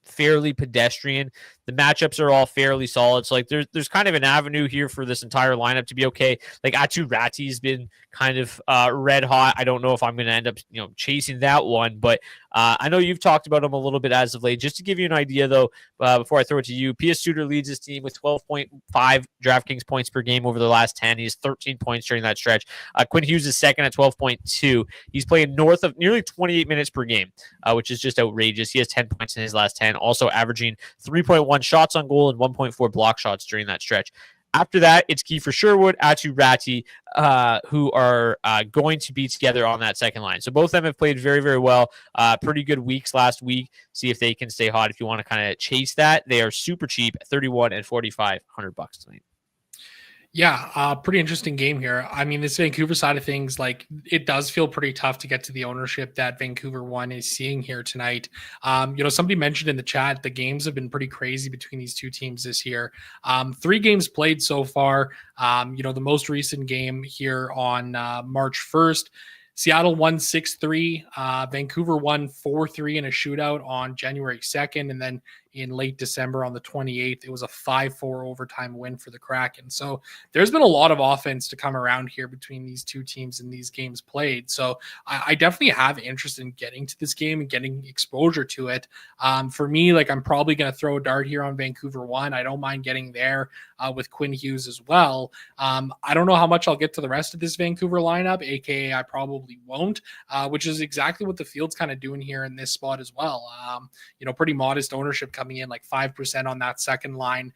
[SPEAKER 1] fairly pedestrian. The matchups are all fairly solid. So there's kind of an avenue here for this entire lineup to be okay. Apr.2 has been kind of red hot. I don't know if I'm going to end up chasing that one, but I know you've talked about him a little bit as of late. Just to give you an idea though, before I throw it to you, P.S. Suter leads his team with 12.5 DraftKings points per game over the last 10. He has 13 points during that stretch. Quinn Hughes is second at 12.2. He's playing north of nearly 28 minutes per game, which is just outrageous. He has 10 points in his last 10, also averaging 3.1 shots on goal and 1.4 block shots during that stretch. After that, it's Kiefer Sherwood, Atu Ratti, who are going to be together on that second line. So both of them have played very, very well. Pretty good weeks last week. See if they can stay hot. If you want to kind of chase that, they are super cheap, $31 and $4,500 tonight.
[SPEAKER 2] Yeah, pretty interesting game here. I mean, this Vancouver side of things, it does feel pretty tough to get to the ownership that Vancouver 1 is seeing here tonight. Somebody mentioned in the chat the games have been pretty crazy between these two teams this year. 3 games played so far. The most recent game here on March 1st. Seattle won 6-3. Vancouver won 4-3 in a shootout on January 2nd. And then in late December on the 28th, it was a 5-4 overtime win for the Kraken. So there's been a lot of offense to come around here between these two teams in these games played. So I definitely have interest in getting to this game and getting exposure to it. For me, I'm probably going to throw a dart here on Vancouver 1. I don't mind getting there. with Quinn Hughes as well. I don't know how much I'll get to the rest of this Vancouver lineup, aka I probably won't, which is exactly what the field's kind of doing here in this spot as well. Pretty modest ownership coming in, like 5% on that second line,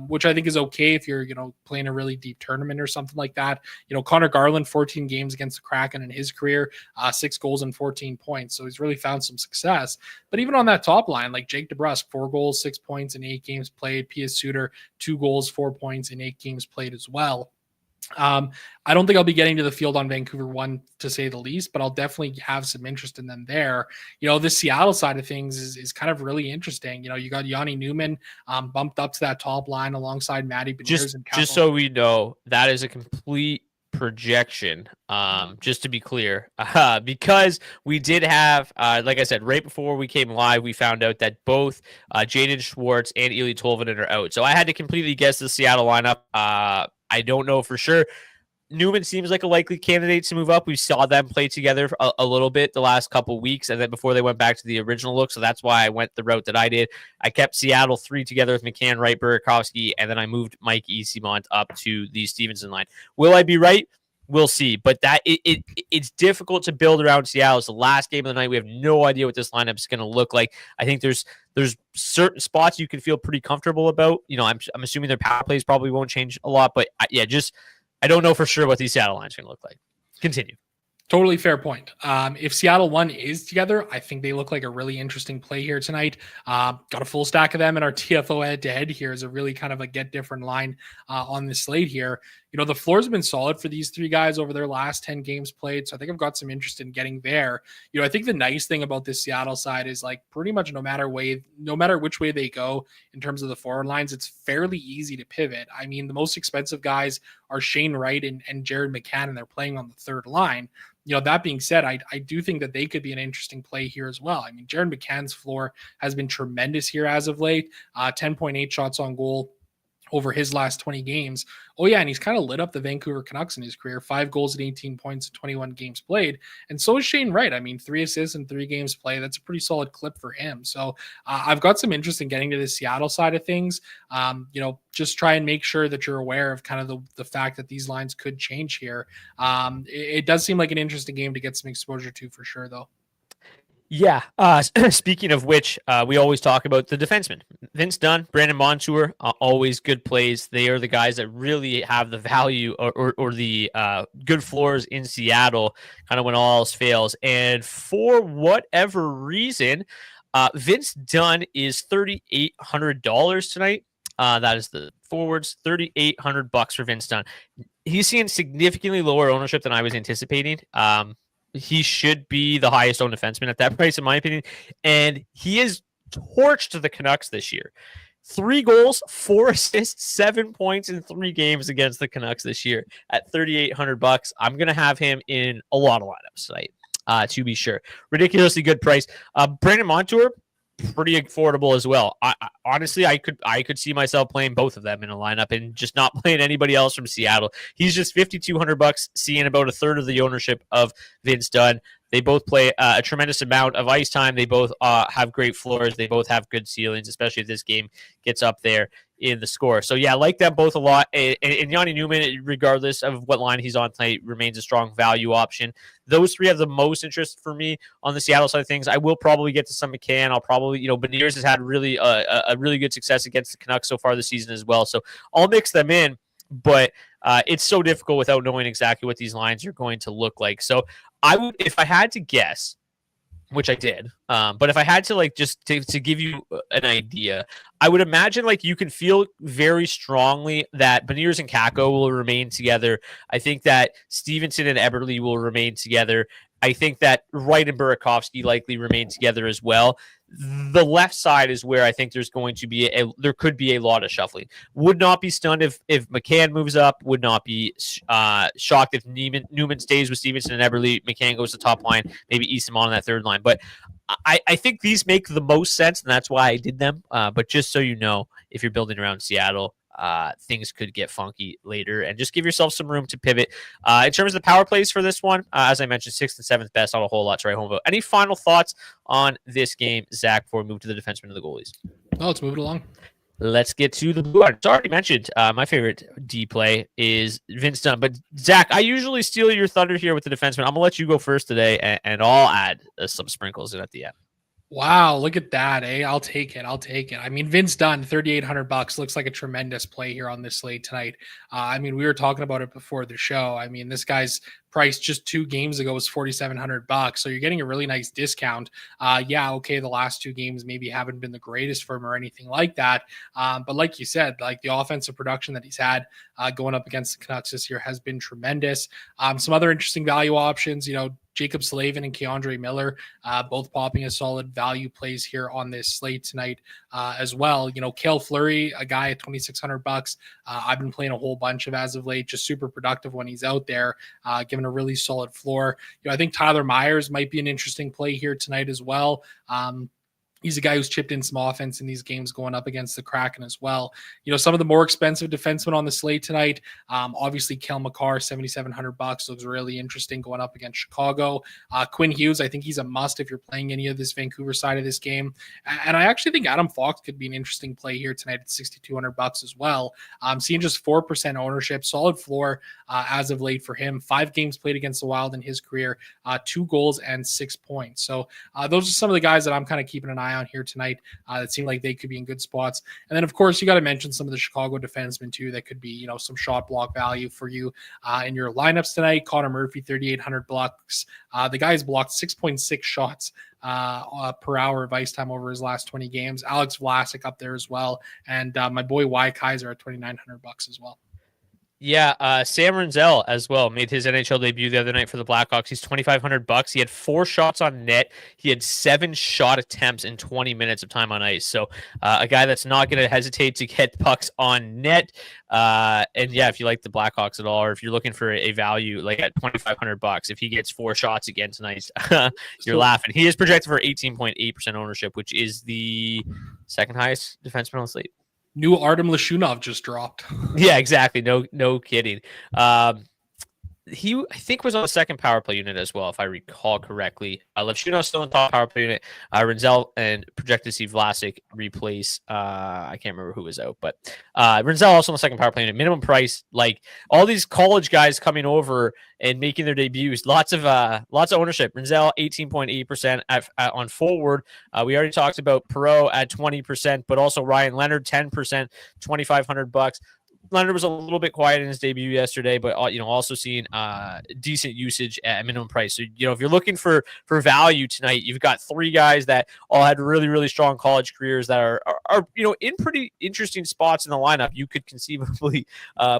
[SPEAKER 2] which I think is okay if you're, playing a really deep tournament or something like that. Connor Garland, 14 games against the Kraken in his career, 6 goals and 14 points. So he's really found some success. But even on that top line, like Jake DeBrusk, 4 goals, 6 points in 8 games played. Pius Suter, 2 goals, 4 points in 8 games played as well. I don't think I'll be getting to the field on Vancouver 1 to say the least, but I'll definitely have some interest in them there. This Seattle side of things is kind of really interesting. You got Yanni Newman bumped up to that top line alongside Matty Beniers and
[SPEAKER 1] just so we know, that is a complete projection, just to be clear, because we did have, like I said, right before we came live, we found out that both Jaden Schwartz and Eli Tolvanen are out. So I had to completely guess the Seattle lineup. I don't know for sure. Newman seems like a likely candidate to move up. We saw them play together a little bit the last couple weeks, and then before they went back to the original look. So that's why I went the route that I did. I kept Seattle 3 together with McCann, Wright, Burakovsky, and then I moved Mike Easimont up to the Stevenson line. Will I be right? We'll see. But it's difficult to build around Seattle. It's the last game of the night. We have no idea what this lineup is going to look like. I think there's certain spots you can feel pretty comfortable about. I'm assuming their power plays probably won't change a lot, but I don't know for sure what these Seattle lines are going to look like. Continue.
[SPEAKER 2] Totally fair point. If Seattle 1 is together, I think they look like a really interesting play here tonight. Got a full stack of them in our TFO head-to-head here is a really kind of a get different line on the slate here. The floor's been solid for these 3 guys over their last 10 games played, so I think I've got some interest in getting there. I think the nice thing about this Seattle side is like pretty much no matter which way they go in terms of the forward lines, it's fairly easy to pivot. I mean, the most expensive guys are Shane Wright and Jared McCann, and they're playing on the third line. That being said, I do think that they could be an interesting play here as well. I mean, Jared McCann's floor has been tremendous here as of late, 10.8 shots on goal over his last 20 games. Oh yeah, and he's kind of lit up the Vancouver Canucks in his career, 5 goals and 18 points in 21 games played. And so is Shane Wright. I mean, 3 assists in 3 games played. That's a pretty solid clip for him. So I've got some interest in getting to the Seattle side of things. Just try and make sure that you're aware of kind of the fact that these lines could change here. It does seem like an interesting game to get some exposure to for sure, though.
[SPEAKER 1] Yeah. Speaking of which, we always talk about the defensemen. Vince Dunn, Brandon Montour, always good plays. They are the guys that really have the value or the good floors in Seattle, kind of when all else fails. And for whatever reason, Vince Dunn is $3,800 tonight. That is the forwards, $3,800 for Vince Dunn. He's seeing significantly lower ownership than I was anticipating. He should be the highest owned defenseman at that price, in my opinion. And he is torched the Canucks this year. 3 goals, 4 assists, 7 points in 3 games against the Canucks this year at $3,800. I'm going to have him in a lot of lineups tonight, to be sure. Ridiculously good price. Brandon Montour, pretty affordable as well. Honestly, I could see myself playing both of them in a lineup and just not playing anybody else from Seattle. He's just $5,200, seeing about a third of the ownership of Vince Dunn. They both play a tremendous amount of ice time. They both have great floors. They both have good ceilings, especially if this game gets up there in the score. So, yeah, I like them both a lot. And Yanni Newman, regardless of what line he's on tonight, remains a strong value option. Those 3 have the most interest for me on the Seattle side of things. I will probably get to some McCann. I'll probably, Beniers has had really a really good success against the Canucks so far this season as well. So I'll mix them in, but it's so difficult without knowing exactly what these lines are going to look like. So I would, if I had to guess, which I did, but if I had to just to give you an idea, I would imagine you can feel very strongly that Beniers and Kakko will remain together. I think that Stevenson and Eberle will remain together. I think that Wright and Burakovsky likely remain together as well. The left side is where I think there's going to be there could be a lot of shuffling. Would not be stunned if McCann moves up. Would not be shocked if Newman stays with Stevenson and Eberle. McCann goes to top line. Maybe Easton on that third line. But I think these make the most sense, and that's why I did them. But just so you know, if you're building around Seattle, things could get funky later, and just give yourself some room to pivot. In terms of the power plays for this one, as I mentioned, 6th and 7th best, not a whole lot to write home about. Any final thoughts on this game, Zach, before we move to the defensemen and the goalies?
[SPEAKER 2] No, let's move it along.
[SPEAKER 1] Let's get to the blue line. It's already mentioned. My favorite D play is Vince Dunn. But Zach, I usually steal your thunder here with the defenseman. I'm gonna let you go first today, and I'll add some sprinkles in at the end.
[SPEAKER 2] Wow, look at that, eh? I'll take it. I'll take it. I mean, Vince Dunn, $3,800 looks like a tremendous play here on this slate tonight. I mean, we were talking about it before the show. I mean, this guy's price just 2 games ago was $4,700, so you're getting a really nice discount. Yeah, okay, the last 2 games maybe haven't been the greatest for him or anything like that. But like you said, like the offensive production that he's had going up against the Canucks this year has been tremendous. Some other interesting value options, Jacob Slavin and Keandre Miller, both popping as solid value plays here on this slate tonight as well. Cale Fleury, a guy at $2,600. I've been playing a whole bunch of as of late, just super productive when he's out there, given a really solid floor. I think Tyler Myers might be an interesting play here tonight as well. He's a guy who's chipped in some offense in these games going up against the Kraken as well. Some of the more expensive defensemen on the slate tonight, obviously Kel McCarr, $7,700 looks really interesting going up against Chicago. Quinn Hughes, I think he's a must if you're playing any of this Vancouver side of this game. And I actually think Adam Fox could be an interesting play here tonight at $6,200 as well. Seeing just 4% ownership, solid floor as of late for him. 5 games played against the Wild in his career, 2 goals and 6 points. So those are some of the guys that I'm kind of keeping an eye on here tonight that seem like they could be in good spots. And then, of course, you got to mention some of the Chicago defensemen too that could be, some shot block value for you in your lineups tonight. Connor Murphy, $3,800. The guy's blocked 6.6 shots per hour of ice time over his last 20 games. Alex Vlasic up there as well, and my boy Y Kaiser at $2,900 as well.
[SPEAKER 1] Yeah, Sam Renzel as well made his NHL debut the other night for the Blackhawks. He's $2,500. He had 4 shots on net. He had 7 shot attempts in 20 minutes of time on ice. So a guy that's not going to hesitate to get pucks on net. And yeah, if you like the Blackhawks at all, or if you're looking for a value like at $2,500, if he gets 4 shots again tonight, you're laughing. He is projected for 18.8% ownership, which is the second highest defenseman on the slate.
[SPEAKER 2] New Artem Lashunov just dropped.
[SPEAKER 1] Yeah, exactly. No kidding. He, I think, was on the second power play unit as well, if I recall correctly. Levshunov's still in top power play unit. Renzel and projected to see Vlasic replace. I can't remember who was out, but Renzel also on the second power play unit. Minimum price, like all these college guys coming over and making their debuts. Lots of ownership. Renzel 18.8% on forward. We already talked about Perreault at 20%, but also Ryan Leonard 10%, $2,500. Leonard was a little bit quiet in his debut yesterday, but also seeing decent usage at minimum price. So if you're looking for value tonight, you've got 3 guys that all had really, really strong college careers that are in pretty interesting spots in the lineup. You could conceivably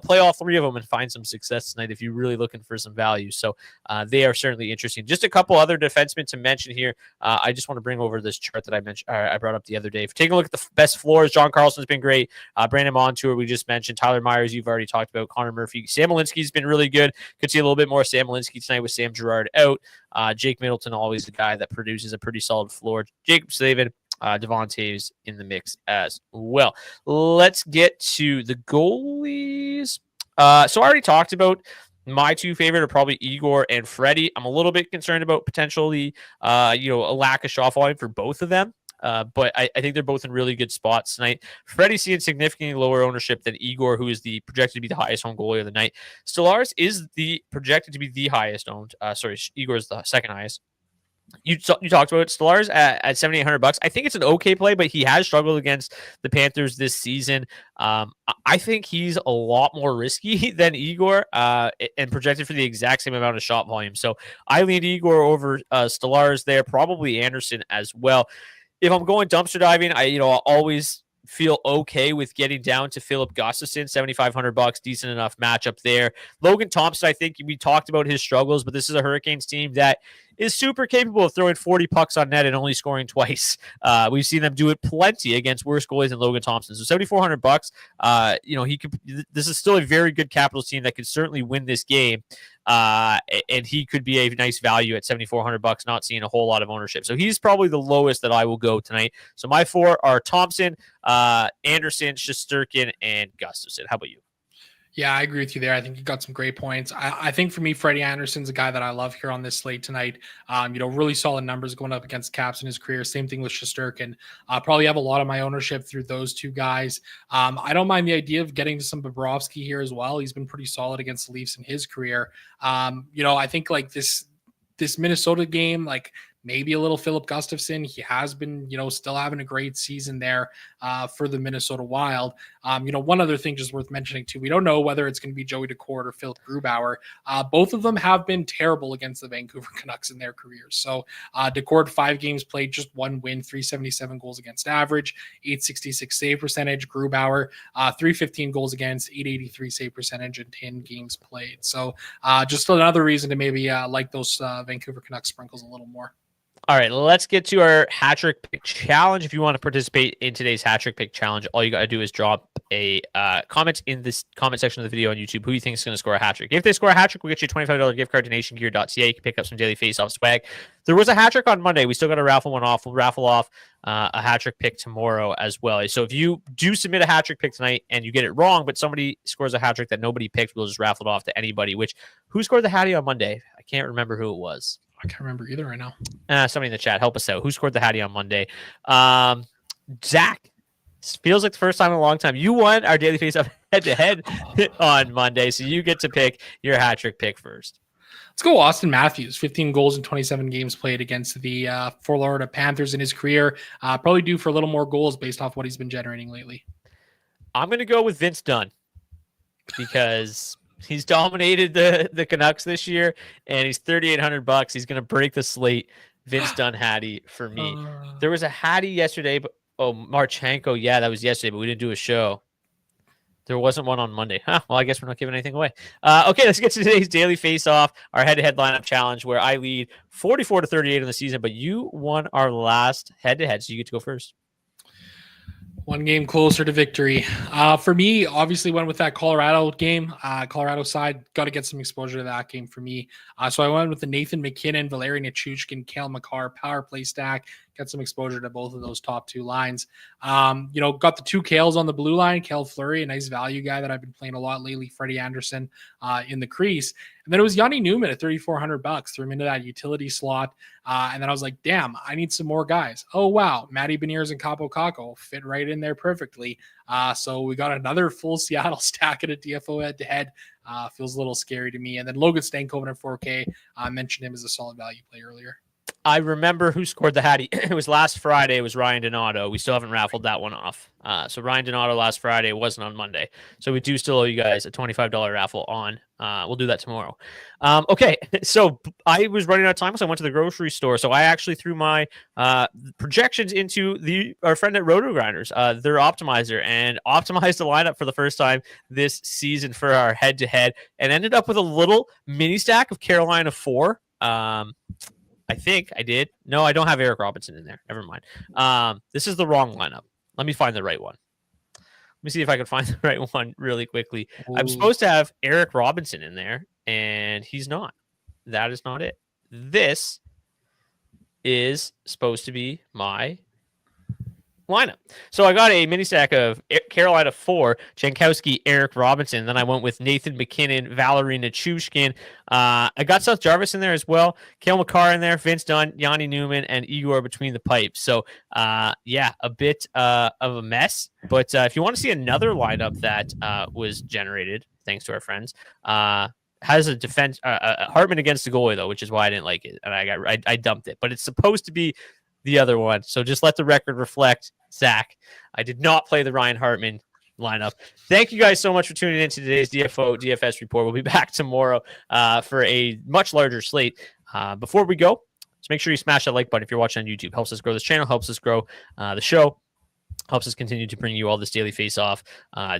[SPEAKER 1] play all 3 of them and find some success tonight if you're really looking for some value. So they are certainly interesting. Just a couple other defensemen to mention here. I just want to bring over this chart that I brought up the other day. If you take a look at the best floors, John Carlson's been great. Brandon Montour, we just mentioned. Tyler Myers, you've already talked about. Connor Murphy. Sam Malinsky's been really good. Could see a little bit more Sam Malinsky tonight with Sam Girard out. Jake Middleton, always the guy that produces a pretty solid floor. Jacob Slavin, Devon Toews in the mix as well. Let's get to the goalies. So I already talked about my 2 favorite are probably Igor and Freddie. I'm a little bit concerned about potentially, a lack of shot volume for both of them. But I think they're both in really good spots tonight. Freddie's seeing significantly lower ownership than Igor, who is the projected to be the highest owned goalie of the night. Stellaris is the projected to be the highest owned. Igor is the second highest. You talked about it. Stellaris at $7,800. I think it's an okay play, but he has struggled against the Panthers this season. I think he's a lot more risky than Igor and projected for the exact same amount of shot volume. So I lean Igor over Stellaris there, probably Anderson as well. If I'm going dumpster diving, I'll always feel okay with getting down to Philip Gustafsson, $7,500, decent enough matchup there. Logan Thompson, I think we talked about his struggles, but this is a Hurricanes team that is super capable of throwing 40 pucks on net and only scoring twice. We've seen them do it plenty against worse goalies than Logan Thompson. So $7,400, he could. This is still a very good Capitals team that could certainly win this game. And he could be a nice value at $7,400, not seeing a whole lot of ownership. So he's probably the lowest that I will go tonight. So my 4 are Thompson, Anderson, Shesterkin, and Gustafsson. How about you?
[SPEAKER 2] Yeah, I agree with you there. I think you got some great points. I think for me, Freddie Anderson's a guy that I love here on this slate tonight. Really solid numbers going up against Caps in his career. Same thing with Shesterkin. Probably have a lot of my ownership through those two guys. I don't mind the idea of getting to some Bobrovsky here as well. He's been pretty solid against the Leafs in his career. I think like this Minnesota game, like maybe a little Philip Gustafson. He has been, still having a great season there for the Minnesota Wild. One other thing just worth mentioning too, we don't know whether it's going to be Joey Daccord or Philip Grubauer. Both of them have been terrible against the Vancouver Canucks in their careers. So Daccord, 5 games played, just 1 win, 377 goals against average, 866 save percentage. Grubauer, 315 goals against, 883 save percentage in 10 games played. So just another reason to maybe like those Vancouver Canucks sprinkles a little more.
[SPEAKER 1] All right, let's get to our hat trick pick challenge. If you want to participate in today's hat trick pick challenge, all you got to do is drop a comment in this comment section of the video on YouTube who you think is going to score a hat trick. If they score a hat trick, we'll get you a $25 gift card to nationgear.ca. You can pick up some daily face-off swag. There was a hat trick on Monday. We still got to raffle one off. We'll raffle off a hat trick pick tomorrow as well. So if you do submit a hat trick pick tonight and you get it wrong, but somebody scores a hat trick that nobody picked, we'll just raffle it off to anybody. Who scored the hattie on Monday? I can't remember who it was.
[SPEAKER 2] I can't remember either right now.
[SPEAKER 1] Somebody in the chat, help us out. Who scored the hattie on Monday? Zach. Feels like the first time in a long time. You won our daily face-off head-to-head on Monday, so you get to pick your hat trick pick first.
[SPEAKER 2] Let's go Austin Matthews, 15 goals in 27 games played against the Florida Panthers in his career. Probably due for a little more goals based off what he's been generating lately.
[SPEAKER 1] I'm going to go with Vince Dunn because he's dominated the Canucks this year, and he's $3,800. He's going to break the slate. Vince Dunn hattie for me. There was a hattie yesterday, but Marchenko. Yeah, that was yesterday, but we didn't do a show. There wasn't one on Monday. Well, I guess we're not giving anything away. Okay, let's get to today's daily face-off, our head-to-head lineup challenge, where I lead 44-38 in the season, but you won our last head-to-head, so you get to go first.
[SPEAKER 2] One game closer to victory. For me, obviously went with that Colorado game. Colorado side, got to get some exposure to that game for me. So I went with the Nathan McKinnon, Valeri Nichushkin, Cale Makar power play stack. Got some exposure to both of those top 2 lines. Got the 2 Kales on the blue line. Cale Fleury, a nice value guy that I've been playing a lot lately. Freddie Anderson in the crease. And then it was Yanni Newman at $3,400. Threw him into that utility slot. And then I was like, damn, I need some more guys. Oh, wow. Matty Beniers and Capo Caco fit right in there perfectly. So we got another full Seattle stack at a DFO head-to-head. Feels a little scary to me. And then Logan Stankoven at 4K. I mentioned him as a solid value play earlier.
[SPEAKER 1] I remember who scored the hattie. It was last Friday. It was Ryan Donato. We still haven't raffled that one off. So Ryan Donato last Friday. It wasn't on Monday. So we do still owe you guys a $25 raffle on. We'll do that tomorrow. Okay, so I was running out of time, so I went to the grocery store. So I actually threw my projections into our friend at Roto Grinders, their optimizer, and optimized the lineup for the first time this season for our head-to-head, and ended up with a little mini stack of Carolina 4. I think I did. No, I don't have Eric Robinson in there. Never mind. This is the wrong lineup. Let me find the right one. Let me see if I can find the right one really quickly. Ooh. I'm supposed to have Eric Robinson in there, and he's not. That is not it. This is supposed to be my lineup. So I got a mini stack of Carolina 4, Jankowski, Eric Robinson. Then I went with Nathan McKinnon, Valeri Nichushkin. I got Seth Jarvis in there as well. Cale Makar in there, Vince Dunn, Yanni Newman, and Igor between the pipes. So a bit of a mess. But if you want to see another lineup that was generated, thanks to our friends, has a defense Hartman against the goalie though, which is why I didn't like it, and I dumped it. But it's supposed to be the other one. So just let the record reflect, Zach, I did not play the Ryan Hartman lineup. Thank you guys so much for tuning in to today's DFS report. We'll be back tomorrow for a much larger slate. Before we go, just make sure you smash that like button if you're watching on YouTube. Helps us grow this channel, helps us grow the show, helps us continue to bring you all this daily face-off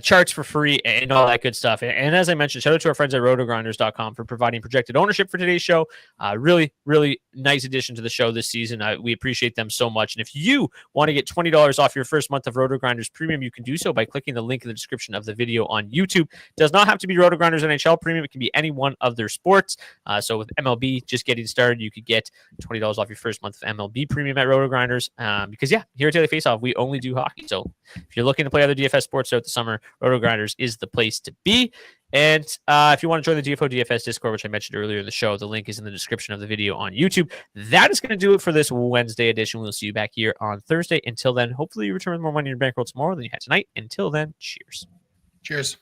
[SPEAKER 1] charts for free and all that good stuff. And as I mentioned, shout out to our friends at rotogrinders.com for providing projected ownership for today's show. Really, really nice addition to the show this season. We appreciate them so much. And if you want to get $20 off your first month of RotoGrinders Premium, you can do so by clicking the link in the description of the video on YouTube. It does not have to be RotoGrinders NHL Premium. It can be any one of their sports. So with MLB just getting started, you could get $20 off your first month of MLB Premium at RotoGrinders. Because here at Daily Faceoff, we only do hockey. So if you're looking to play other DFS sports throughout the summer, Roto Grinders is the place to be. And if you want to join the GFO DFS Discord, which I mentioned earlier in the show, the link is in the description of the video on YouTube. That is going to do it for this Wednesday edition. We'll see you back here on Thursday. Until then, hopefully you return with more money in your bankroll tomorrow than you had tonight. Until then, cheers.
[SPEAKER 2] Cheers.